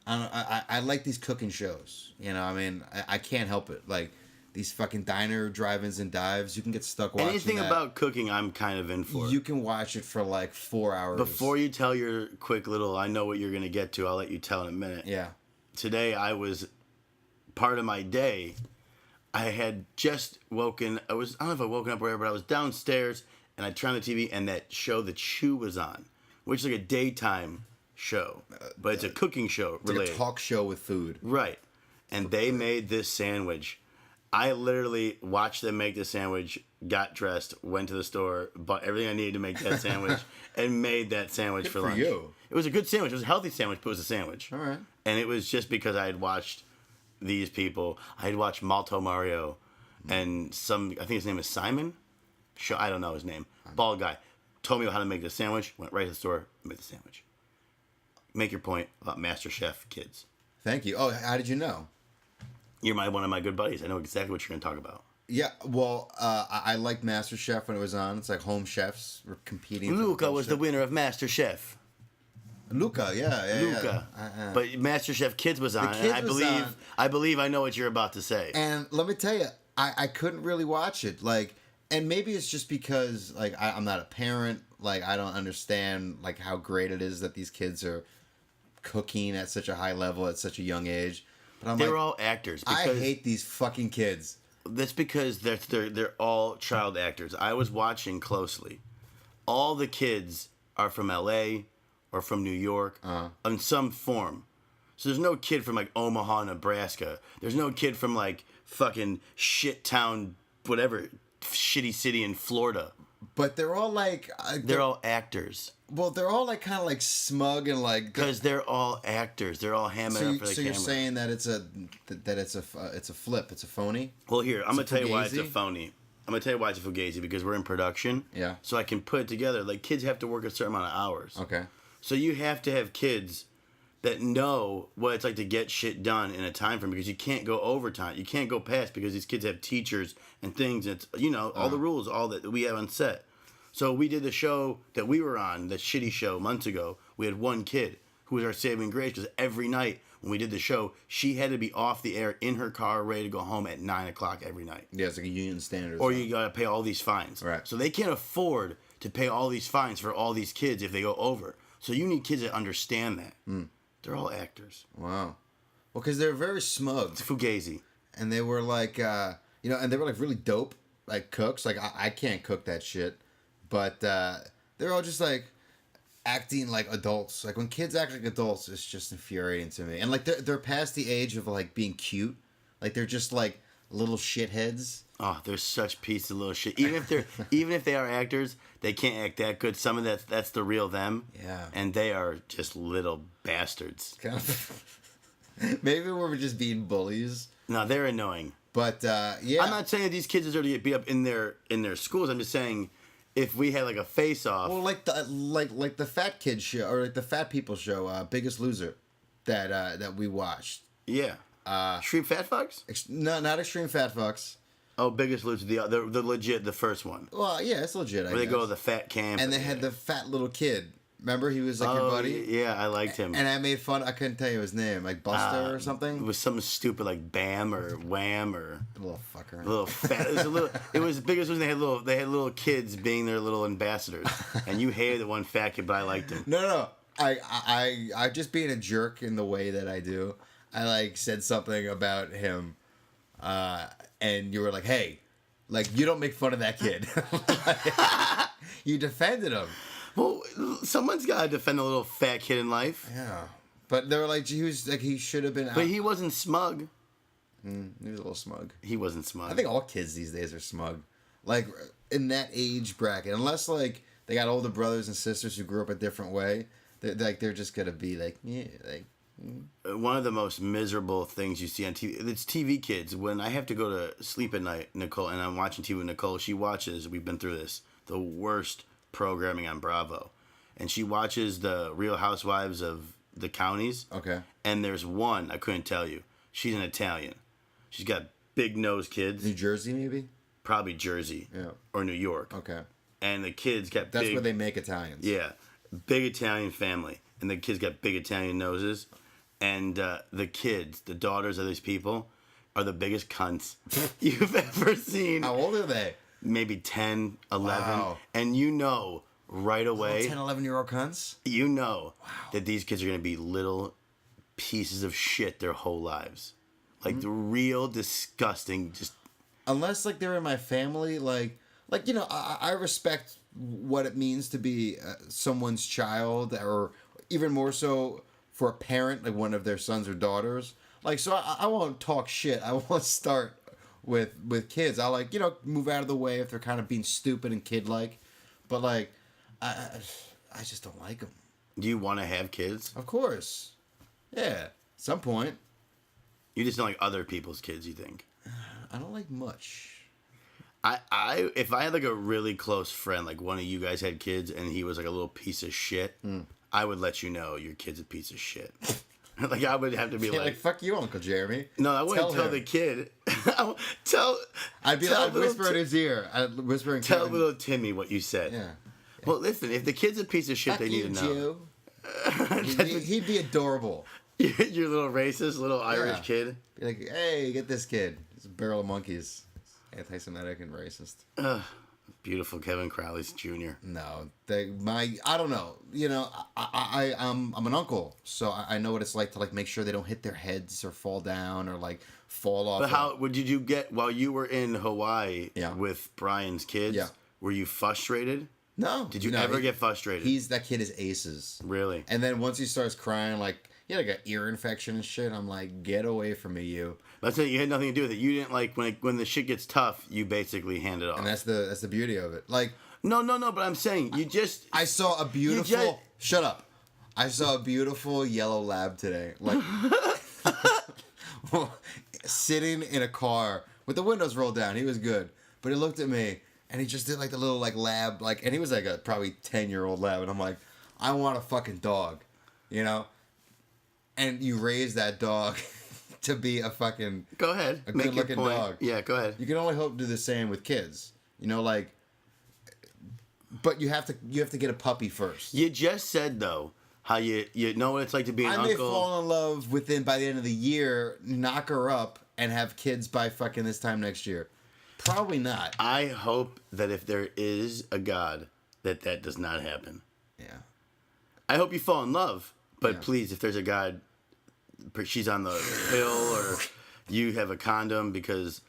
I like these cooking shows. You know, I mean, I can't help it. Like these fucking diner drive-ins and dives. You can get stuck watching Anything that. about cooking, I'm kind of in for. You can watch it for like 4 hours. Before you tell your quick little, I know what you're going to get to. I'll let you tell in a minute. Yeah. Today, part of my day, I had just woken. I don't know if I woken up or whatever, but I was downstairs and I turned on the TV and that show, The Chew, was on, which is like a daytime show, but it's a cooking show It's like related. a talk show with food. Right. And they made this sandwich. I literally watched them make the sandwich, got dressed, went to the store, bought everything I needed to make that sandwich, and made that sandwich Good for for lunch. you. It was a good sandwich. It was a healthy sandwich, but it was a sandwich. All right. And it was just because I had watched these people. I had watched Malto Mario and I think his name is Simon. I don't know his name. Bald guy. Told me how to make the sandwich. Went right to the store, made the sandwich. Make your point about MasterChef Kids. Thank you. Oh, how did you know? You're one of my good buddies. I know exactly what you're going to talk about. Yeah, well, I liked MasterChef when it was on. It's like home chefs were competing. for Luca was the bullshit. winner of MasterChef. Luca, yeah. Luca. But MasterChef Kids was on, Kids and was on. I believe I know what you're about to say. And let me tell you, I couldn't really watch it. Like, and maybe it's just because like I'm not a parent. Like, I don't understand like how great it is that these kids are cooking at such a high level at such a young age. But I'm They like, were all actors. I Because hate these fucking kids. That's because they're all child actors. I was watching closely. All the kids are from L.A. or from New York in some form. So there's no kid from like Omaha, Nebraska. There's no kid from like fucking shit town, whatever, shitty city in Florida. But they're all like They're all actors. well, they're all like kind of like smug and like. Because they're all actors. They're all hamming So, up for the so camera. you're saying that it's a flip, it's a phony? Well, here, I'm going to tell you why it's a fugazi? phony. I'm going to tell you why it's a fugazi, because we're in production. Yeah. So I can put it together. Like, kids have to work a certain amount of hours. Okay. So you have to have kids that know what it's like to get shit done in a time frame, because you can't go overtime. You can't go past, because these kids have teachers and things. And it's, all the rules, all that we have on set. So we did the show that we were on, the shitty show months ago. We had one kid who was our saving grace, because every night when we did the show, she had to be off the air in her car, ready to go home at 9 o'clock every night. Yeah, it's like a union standard. Or you got to pay all these fines. Right. So they can't afford to pay all these fines for all these kids if they go over. So you need kids that understand that. They're all actors. Wow. Well, because they're very smug. It's fugazi. And they were like, and they were like really dope, like cooks. Like, I can't cook that shit. But they're all just like acting like adults. Like, when kids act like adults, it's just infuriating to me. And like, they're past the age of like being cute. Like, they're just like little shitheads. Oh, they're such piece of little shit. Even if they are actors, they can't act that good. Some of that's the real them. Yeah. And they are just little bastards. Kind of. Maybe we're just being bullies. No, they're annoying. But yeah. I'm not saying that these kids deserve to get beat up in their schools. I'm just saying, if we had like a face-off. Well, like the fat kid show, or like the fat people show, Biggest Loser, that we watched. Yeah. Extreme Fat Fucks? No, not Extreme Fat Fucks. Oh, Biggest Loser, the legit, the first one. Well, yeah, it's legit. Where they go to the fat camp. and they had the fat little kid. Remember, he was like your buddy. Yeah, I liked him. And I made fun. I couldn't tell you his name, like Buster or something. It was something stupid like Bam or Wham or Little fucker. little fat. It was a little. It was Biggest Loser. They had little kids being their little ambassadors, and you hated the one fat kid, but I liked him. No. I just being a jerk in the way that I do. I like said something about him, and you were like, "Hey, like you don't make fun of that kid." You defended him. Well, someone's got to defend a little fat kid in life. Yeah, but they were like, he should have been. But he wasn't smug. He was a little smug. He wasn't smug. I think all kids these days are smug, like in that age bracket. Unless like they got older brothers and sisters who grew up a different way, they're just gonna be like, yeah, like. One of the most miserable things you see on TV, it's TV kids. When I have to go to sleep at night, Nicole, and I'm watching TV with Nicole, she watches, we've been through this, the worst programming on Bravo. And she watches the Real Housewives of the counties. Okay. And there's one, I couldn't tell you. She's an Italian. She's got big nose kids. New Jersey, maybe? Probably Jersey. Yeah. Or New York. Okay. And the kids got That's big... where they make Italians. Yeah. Big Italian family. And the kids got big Italian noses. And the kids, the daughters of these people, are the biggest cunts you've ever seen. How old are they? Maybe 10, 11. Wow. And you know right away... 10, 11-year-old cunts? You know that these kids are going to be little pieces of shit their whole lives. Like, the real disgusting, just... Unless, like, they're in my family, like you know, I respect what it means to be someone's child, or even more so... for a parent, like one of their sons or daughters. Like, so I won't talk shit. I won't start with kids. I'll, like, you know, move out of the way if they're kind of being stupid and kid-like. But, like, I just don't like them. Do you want to have kids? Of course. Yeah. At some point. You just don't like other people's kids, you think? I don't like much. If I had, like, a really close friend, like one of you guys had kids and he was, like, a little piece of shit... I would let you know your kid's a piece of shit. Like, I would have to be like, fuck you, Uncle Jeremy. No, I wouldn't tell the kid. I'd be like, whisper in his ear. I'd whisper in Tell little Timmy what you said. Yeah. Well, listen, if the kid's a piece of shit, Fuck they need to know. He'd be adorable. Your little racist, little Irish kid. Be like, hey, get this kid. It's a barrel of monkeys. Anti-Semitic and racist. Beautiful Kevin Crowley's Jr. No, I don't know. You know, I'm an uncle, so I know what it's like to like make sure they don't hit their heads or fall down or like fall off. But how did you get while you were in Hawaii with Brian's kids? Yeah. Were you frustrated? No. Did you ever get frustrated? That kid is aces. Really? And then once he starts crying, like he had like an ear infection and shit. I'm like, get away from me, you. That's it. You had nothing to do with it. You didn't like when the shit gets tough. You basically hand it off. And that's the beauty of it. Like no. But I'm saying you just. I saw a beautiful. Shut up. I saw a beautiful yellow lab today. Like sitting in a car with the windows rolled down. He was good, but he looked at me and he just did like the little like lab like, and he was like a probably 10-year-old lab, and I'm like, I want a fucking dog, you know. And you raise that dog. To be a fucking go ahead, a make good-looking your point. dog. Yeah, go ahead. You can only hope to do the same with kids. You know, like, but you have to get a puppy first. You just said though how you know what it's like to be an uncle. I may fall in love by the end of the year, knock her up, and have kids by fucking this time next year. Probably not. I hope that if there is a God, that does not happen. Yeah. I hope you fall in love, but please, if there's a God. She's on the pill or you have a condom because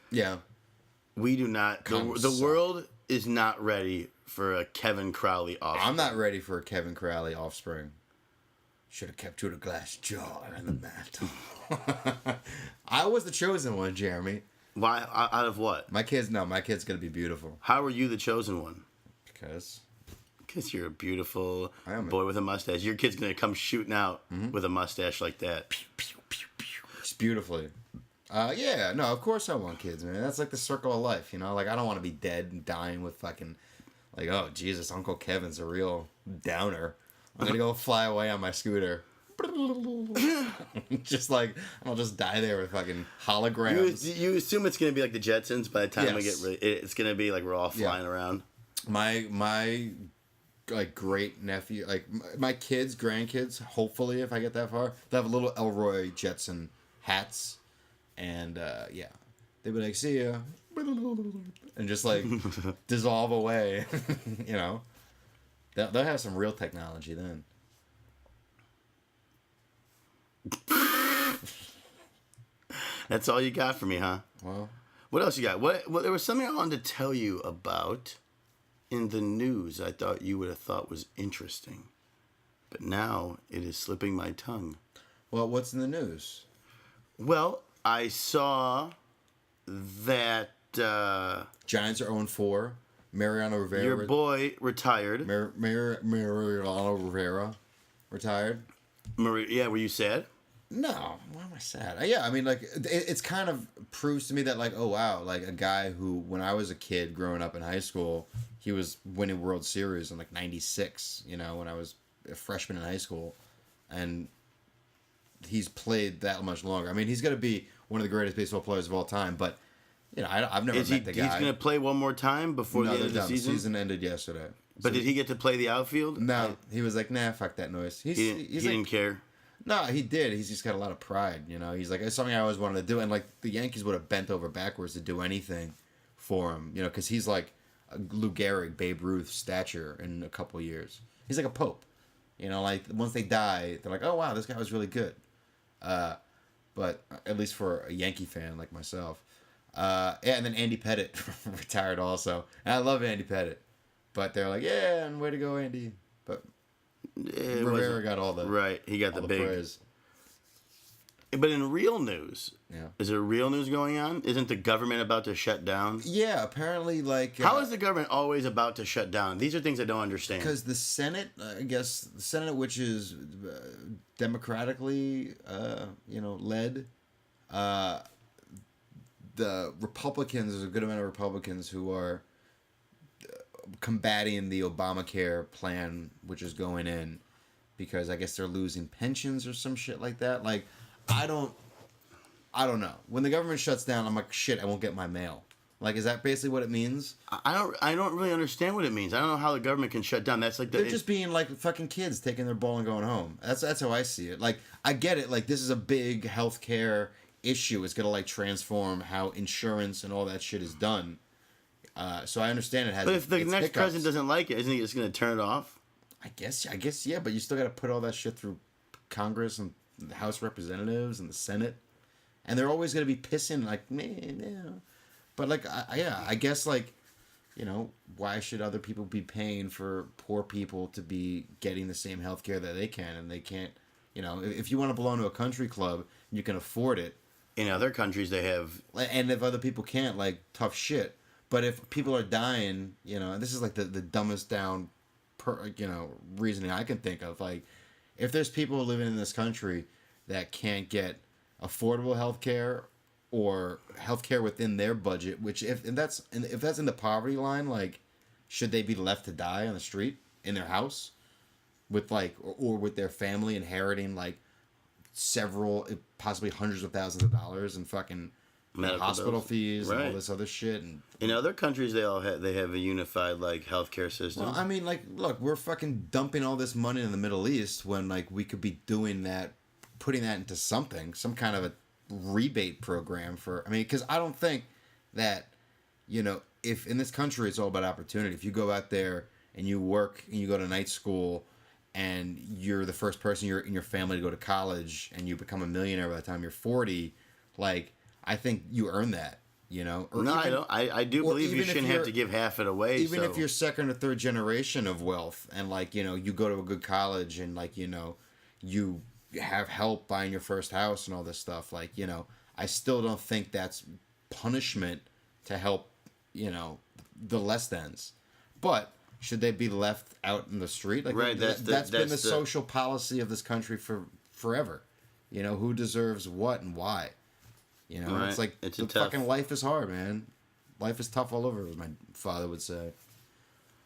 we do not the world is not ready for a Kevin Crowley offspring. I'm not ready for a Kevin Crowley offspring. Should have kept you in a glass jar in the mat. I was the chosen one, Jeremy. Why? Out of what? My kid's gonna be beautiful. How are you the chosen one? Because you're a beautiful boy with a mustache. Your kid's going to come shooting out with a mustache like that. Pew, pew, pew, pew. It's beautifully. Yeah, no, of course I want kids, man. That's like the circle of life, you know? Like, I don't want to be dead and dying with fucking, like, oh, Jesus, Uncle Kevin's a real downer. I'm going to go fly away on my scooter. just like I'll just die there with fucking holograms. You assume it's gonna be like the Jetsons by the time we get Yes. really. It's gonna be like we're all flying around. My like great nephew, like my kids, grandkids. Hopefully, if I get that far, they have little Elroy Jetson hats, and they'd be like, "See ya," and just like dissolve away. You know, they'll have some real technology then. That's all you got for me, huh? Well, What else you got? Well, there was something I wanted to tell you about in the news. I thought you would have thought was interesting, but now it is slipping my tongue. well, what's in the news? Well, I saw that Giants are 0-4. Mariano Rivera. your boy retired. Mariano Rivera retired. Yeah, were you sad? No, why am I sad? Yeah, I mean, like, it's kind of proves to me that, like, oh, wow, like, a guy who, when I was a kid growing up in high school, he was winning World Series in, like, 96, you know, when I was a freshman in high school, and he's played that much longer. I mean, he's going to be one of the greatest baseball players of all time, but, you know, I've never met the guy. He's going to play one more time before the end of the season? The season ended yesterday. But did he get to play the outfield? No, he was like, nah, fuck that noise. He didn't care. No, he did. He's just got a lot of pride, you know. He's like, it's something I always wanted to do. And, like, the Yankees would have bent over backwards to do anything for him, you know, because he's like a Lou Gehrig, Babe Ruth stature in a couple years. He's like a pope. You know, like, once they die, they're like, oh, wow, this guy was really good. But at least for a Yankee fan like myself. And then Andy Pettitte retired also. And I love Andy Pettitte. But they're like, yeah, and way to go, Andy. But Rivera got all the right. He got the big praise. But in real news, Yeah. is there real news going on? Isn't the government about to shut down? Yeah, apparently, like... How is the government always about to shut down? These are things I don't understand. Because the Senate, I guess, the Senate, which is democratically, led, the Republicans, there's a good amount of Republicans who are combating the Obamacare plan, which is going in, because I guess they're losing pensions or some shit like that. Like, I don't know. When the government shuts down, I'm like, shit, I won't get my mail. Like, is that basically what it means? I don't really understand what it means. I don't know how the government can shut down. That's like They're just being like fucking kids taking their ball and going home. That's how I see it. Like, I get it. Like, this is a big healthcare issue. It's gonna like transform how insurance and all that shit is done. So I understand it has. But if the its next hiccups. president doesn't like it, isn't he just going to turn it off? I guess yeah. But you still got to put all that shit through Congress and the House of Representatives and the Senate, and they're always gonna be pissing like, man, yeah. But like, I guess like, you know, why should other people be paying for poor people to be getting the same health care that they can, and they can't? You know, if you want to belong to a country club, you can afford it. In other countries, they have. And if other people can't, like, tough shit. But if people are dying, you know, and this is like the dumbest down, reasoning I can think of. Like, if there's people living in this country that can't get affordable health care or healthcare within their budget, which if that's in the poverty line, like, should they be left to die on the street in their house with like or with their family inheriting like several, possibly hundreds of thousands of dollars in fucking Medical hospital bills. fees and all Right. this other shit? And In other countries, they have a unified like healthcare system. well, I mean, like, look, we're fucking dumping all this money in the Middle East when like we could be doing that, putting that into something, some kind of a rebate program for. I mean, because I don't think that, you know, if in this country it's all about opportunity. If you go out there and you work and you go to night school and you're the first person in your family to go to college and you become a millionaire by the time you're 40, like, I think you earn that, you know? Or no, even, I don't. I do believe you even if shouldn't have you're- to give half it away. even so. if you're second or third generation of wealth and like, you know, you go to a good college and like, you know, you have help buying your first house and all this stuff, like, you know, I still don't think that's punishment to help, you know, the less thans. But should they be left out in the street? Like, Right, that's that's been the the- social policy of this country for forever. You know, who deserves what and why? You know, Right. it's like It's the a tough- fucking life is hard, man. Life is tough all over, as my father would say.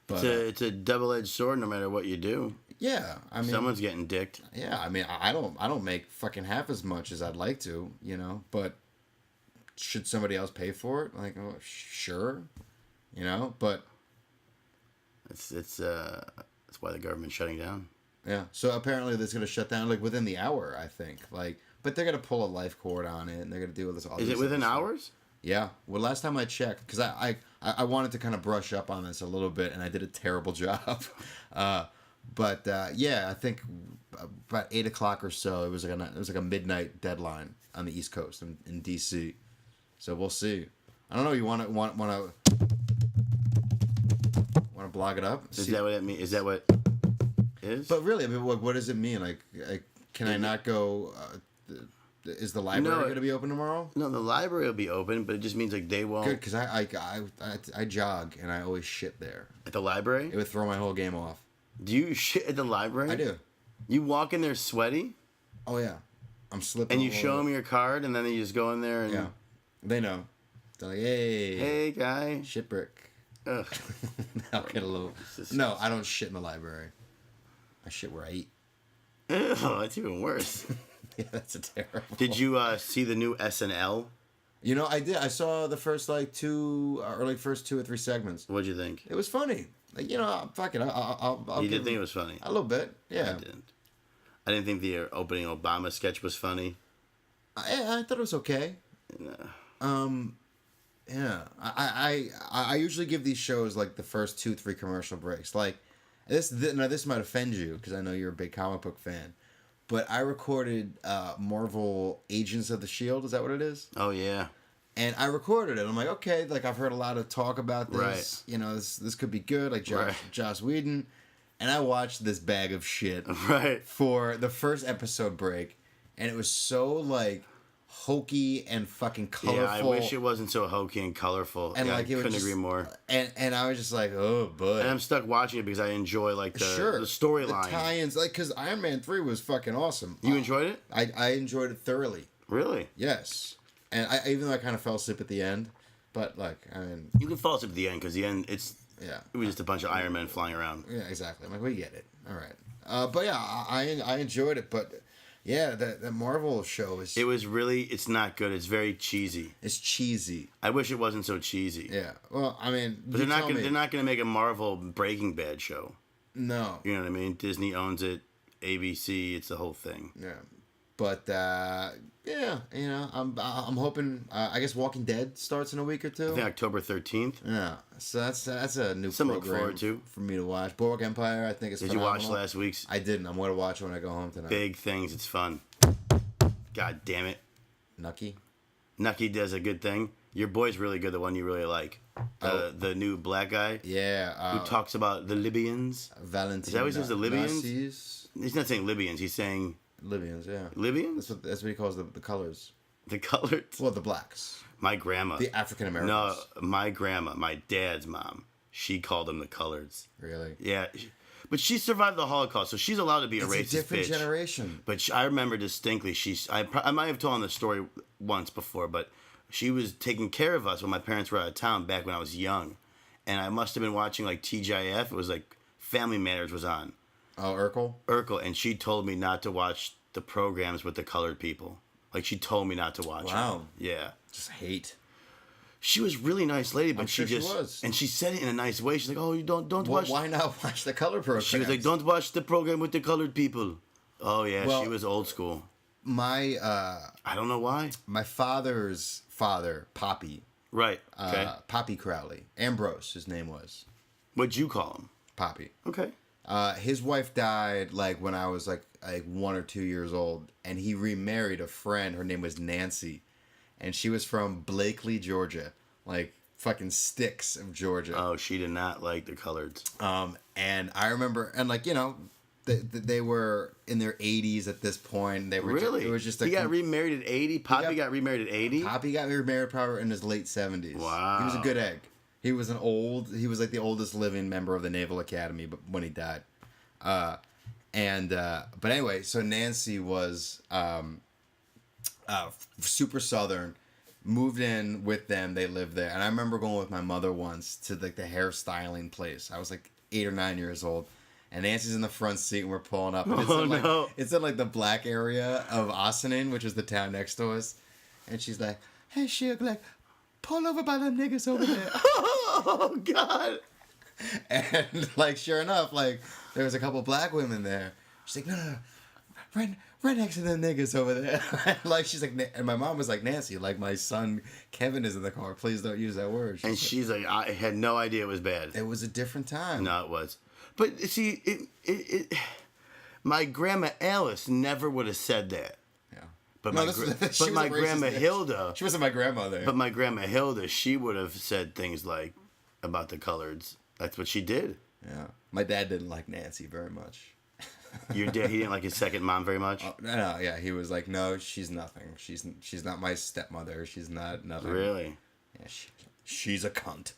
But it's a double-edged sword, no matter what you do. Yeah, I mean, Someone's getting dicked. yeah, I mean, I don't make fucking half as much as I'd like to, you know, but should somebody else pay for it? Like, oh, sure, you know, but That's why the government's shutting down. yeah. So apparently, that's gonna shut down like within the hour, I think. Like, but they're gonna pull a life cord on it, and they're gonna deal with this. Is it within hours? Yeah. Well, last time I checked, because I wanted to kind of brush up on this a little bit, and I did a terrible job. But yeah, I think about 8 o'clock or so. It was like a midnight deadline on the East Coast in DC. So we'll see. I don't know. You want to blog it up? Is that what it means? Is that what it is? But really, I mean, what does it mean? Like can I not go? Is the library going to be open tomorrow? No, the library will be open, but it just means like they won't. Good, because I jog and I always shit there. At the library? It would throw my whole game off. Do you shit at the library? I do. You walk in there sweaty? Oh yeah, I'm slipping. And you show them your card, and then you just go in there and... Yeah, they know. They're like, hey guy. shit brick. Ugh. I'll get a little... No, I don't shit in the library. I shit where I eat. Ew, that's even worse. Yeah, that's a terrible... Did you see the new SNL? You know, I did. I saw the first first 2 or 3 segments. What'd you think? It was funny. Like, you know, fuck it. I'll You didn't think it was funny? A little bit, yeah. I didn't think the opening Obama sketch was funny. I thought it was okay. No. Yeah. I usually give these shows like the first 2-3 commercial breaks. Like this might offend you because I know you're a big comic book fan, but I recorded Marvel Agents of the Shield. Is that what it is? Oh yeah. And I recorded it. I'm like, okay, like I've heard a lot of talk about this. Right. You know, this could be good. Like Joss Whedon. And I watched this bag of shit right for the first episode break, and it was so like hokey and fucking colorful. Yeah, I wish it wasn't so hokey and colorful. And yeah, like, I couldn't agree more. And I was just like, oh, bud. And I'm stuck watching it because I enjoy like the storyline. The tie-ins, like, because Iron Man 3 was fucking awesome. You enjoyed it? I enjoyed it thoroughly. Really? Yes. And even though I kind of fell asleep at the end, but like, I mean, you can fall asleep at the end because the end it was just a bunch of Iron Men flying around. Yeah, exactly. I'm like, we get it. All right. But yeah, I enjoyed it. But yeah, that Marvel show is. It was really. It's not good. It's very cheesy. It's cheesy. I wish it wasn't so cheesy. Yeah. Well, I mean, but they're not gonna make a Marvel Breaking Bad show. No. You know what I mean? Disney owns it. ABC. It's the whole thing. Yeah. But yeah, you know, I'm hoping. I guess Walking Dead starts in a week or two. I think October 13th. Yeah, so that's a new Something program to look forward to for me to watch. Boardwalk Empire, I think it's. Did phenomenal. you watch last week's? I didn't. I'm going to watch it when I go home tonight. Big things. It's fun. God damn it. Nucky does a good thing. Your boy's really good. The one you really like. The new black guy. Yeah. Who talks about the Libyans? Valentine. Is that what he says? The Libyans? Nazis? He's not saying Libyans. He's saying Libyans. Yeah. Libyans. That's what he calls the colors. The colors. Well, the blacks. My grandma. The African Americans. No, my grandma, my dad's mom. She called them the coloreds. Really? Yeah. But she survived the Holocaust, so she's allowed to be a racist bitch. It's a different generation. But I remember distinctly, I might have told the story once before, but she was taking care of us when my parents were out of town back when I was young. And I must have been watching like TGIF. It was like Family Matters was on. Oh, Urkel? Urkel. And she told me not to watch the programs with the colored people. Like, she told me not to watch them. Wow. Yeah. Just hate. She was a really nice lady, but she was. And she said it in a nice way. She's like, "Oh, you don't watch." Why not watch the color program? She was like, "Don't watch the program with the colored people." Oh yeah, well, she was old school. My I don't know why. My father's father, Poppy. Right. Okay. Poppy Crowley. Ambrose, his name was. What'd you call him? Poppy. Okay. His wife died like when I was like 1 or 2 years old, and he remarried a friend. Her name was Nancy. And she was from Blakely, Georgia. Like, fucking sticks of Georgia. Oh, she did not like the coloreds. And I remember, and like, you know, they were in their 80s at this point. They were really? It was just he got remarried at 80? Poppy got remarried at 80? Poppy got remarried probably in his late 70s. Wow. He was a good egg. He was like the oldest living member of the Naval Academy but when he died. But anyway, so Nancy was... super Southern, moved in with them. They lived there, and I remember going with my mother once to like the hairstyling place. I was like 8 or 9 years old, and Nancy's in the front seat, and we're pulling up. And it's Oh, in like no. it's in like the black area of Ossining, which is the town next to us. And she's like, "Hey, Shug, like, pull over by them niggas over there." Oh God. And like, sure enough, like there was a couple black women there. She's like, "No, right next to them niggas over there." Like she's like, and my mom was like, "Nancy, like my son Kevin is in the car. Please don't use that word." And she's like, I had no idea it was bad. It was a different time. No, it was. But see, my grandma Alice never would have said that. Yeah. But No, my, she but was my a racist grandma bitch. Hilda. She wasn't my grandmother. But my grandma Hilda, she would have said things like about the coloreds. That's what she did. Yeah. My dad didn't like Nancy very much. Your dad, he didn't like his second mom very much. Oh, no, yeah, he was like, "No, she's nothing. She's not my stepmother. She's not nothing." Really? Yeah, she's a cunt.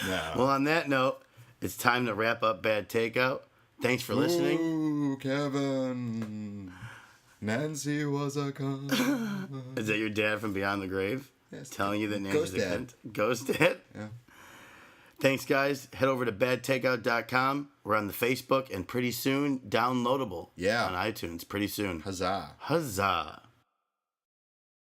No. Well, on that note, it's time to wrap up Bad Takeout. Thanks for listening. Ooh, Kevin. Nancy was a cunt. Is that your dad from Beyond the Grave? Yes. Telling you that Nancy's Ghost a Dad. cunt? Ghost Dad? Yeah. Thanks, guys. Head over to badtakeout.com. We're on the Facebook and pretty soon downloadable. Yeah. On iTunes. Pretty soon. Huzzah. Huzzah.